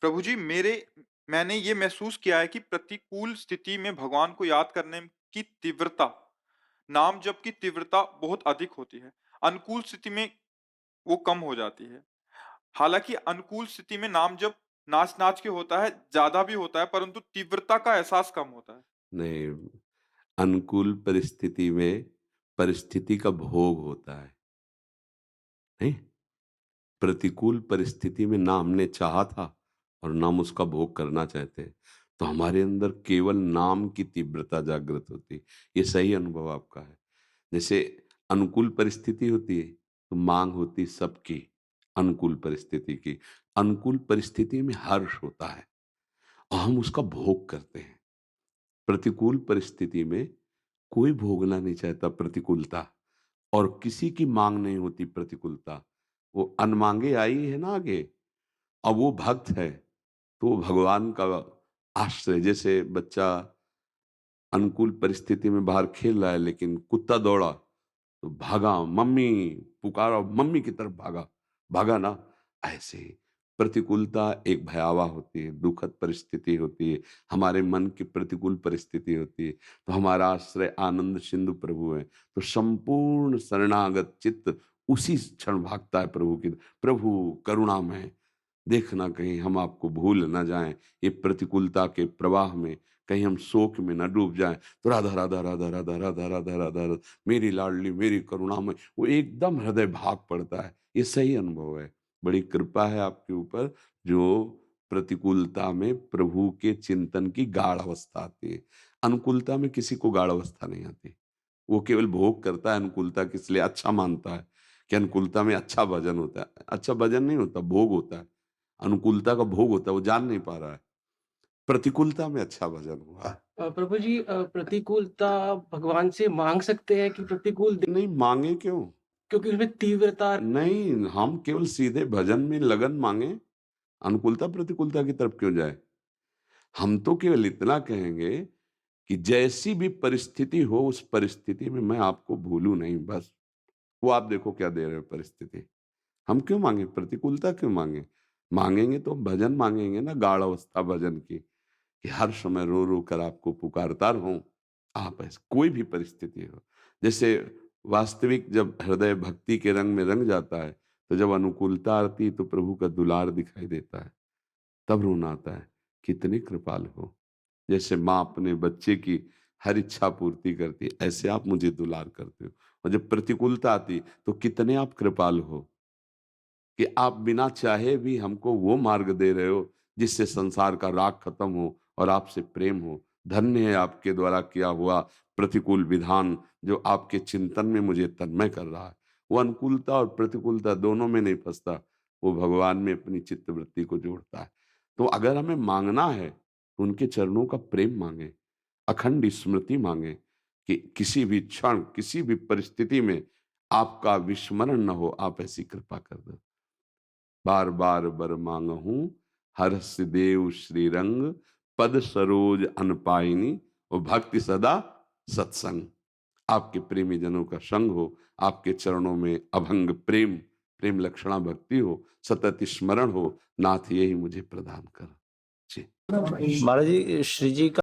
प्रभु जी मैंने ये महसूस किया है कि प्रतिकूल स्थिति में भगवान को याद करने की तीव्रता, नाम जप की तीव्रता बहुत अधिक होती है। अनुकूल स्थिति में वो कम हो जाती है। हालाँकि अनुकूल स्थिति में नाम जप नाच-नाच के होता है, ज़्यादा भी होता है, परंतु तीव्रता का एहसास कम होता है। नहीं, अनुकूल परिस्थिति में परिस्थिति का भोग होता है, नहीं? प्रतिकूल परिस्थिति में ना हमने चाहा था और ना हम उसका भोग करना चाहते, तो हमारे अंदर केवल नाम की तीव्रता जागृत होती। ये सही अनुभव आपका है। जैसे अनुकूल परिस्थिति होती है, तो माँग होती सबकी, अनुकूल परिस्थिति की। अनुकूल परिस्थिति में हर्ष होता है और हम उसका भोग करते हैं। प्रतिकूल परिस्थिति में कोई भोगना नहीं चाहता प्रतिकूलता और किसी की मांग नहीं होती प्रतिकूलता। वो अनमांगे आई है ना आगे। अब वो भक्त है तो वो भगवान का आश्रय, जैसे बच्चा अनुकूल परिस्थिति में बाहर खेल रहा है लेकिन कुत्ता दौड़ा तो भागा, मम्मी पुकारा, मम्मी की तरफ भागा, भागा ना। ऐसे ही प्रतिकूलता एक भयावह होती है, दुखद परिस्थिति होती है, हमारे मन की प्रतिकूल परिस्थिति होती है, तो हमारा आश्रय आनंद सिंधु प्रभु है। तो संपूर्ण शरणागत चित्त उसी क्षण भागता है प्रभु की, प्रभु करुणामय, देखना कहीं हम आपको भूल ना जाएं, ये प्रतिकूलता के प्रवाह में कहीं हम शोक में न डूब जाएं। तो राधा राधा राधा राधा राधा राधा राधा राधा, मेरी लाडली मेरी करुणामय, वो एकदम हृदय भाग पड़ता है। ये सही अनुभव है। बड़ी कृपा है आपके ऊपर जो प्रतिकूलता में प्रभु के चिंतन की गाढ़ अवस्था आती है। अनुकूलता में किसी को गाढ़ अवस्था नहीं आती। वो केवल भोग करता है अनुकूलता की, इसलिए अच्छा मानता है कि अनुकूलता में अच्छा भजन होता है। अच्छा भजन नहीं होता, भोग होता है। अनुकूलता का भोग होता है, वो जान नहीं पा रहा है। प्रतिकूलता में अच्छा भजन हुआ। प्रभु जी, प्रतिकूलता भगवान से माँग सकते हैं कि प्रतिकूल दे, नहीं माँगे क्यों? क्योंकि उसमें तीव्रता। नहीं, हम केवल सीधे भजन में लगन माँगे, अनुकूलता प्रतिकूलता की तरफ क्यों जाएँ? हम तो केवल इतना कहेंगे कि जैसी भी परिस्थिति हो, उस परिस्थिति में मैं आपको भूलूँ नहीं बस। वो आप देखो क्या दे रहे हो परिस्थिति। हम क्यों माँगे? प्रतिकूलता क्यों माँगे? माँगेंगे तो भजन माँगेंगे ना, गाढ़ अवस्था भजन की, कि हर समय रो-रो कर आपको पुकारता रहूँ। आप ऐसे कोई भी परिस्थिति हो। जैसे वास्तविक जब हृदय भक्ति के रंग में रंग जाता है, तो जब अनुकूलता आती है तो प्रभु का दुलार दिखाई देता है। तब रोना आता है, कितने कृपालु हो। जैसे माँ अपने बच्चे की हर इच्छा पूर्ति करती है, ऐसे आप मुझे दुलार करते हो। और जब प्रतिकूलता आती, तो कितने आप कृपालु हो कि आप बिना चाहे भी हमको वो मार्ग दे रहे हो, जिससे संसार का राग खत्म हो और आपसे प्रेम हो। धन्य है आपके द्वारा किया हुआ प्रतिकूल विधान, जो आपके चिंतन में मुझे तन्मय कर रहा है। वो अनुकूलता और प्रतिकूलता दोनों में नहीं फँसता, वो भगवान में अपनी चित्तवृत्ति को जोड़ता है। तो अगर हमें माँगना है, तो उनके चरणों का प्रेम माँगे, अखंड स्मृति माँगे कि किसी भी क्षण, किसी भी परिस्थिति में आपका विस्मरण न हो, आप ऐसी कृपा कर दो। बार बार बर मांगहूँ, हरष देव श्रीरंग, पद सरोज अनपाइनी, और भक्ति सदा सत्संग। आपके प्रेमी जनों का संग हो, आपके चरणों में अभंग प्रेम, प्रेम लक्षणा भक्ति हो, सतत स्मरण हो, नाथ यही मुझे प्रदान कर। जी। महाराज जी, श्री जी का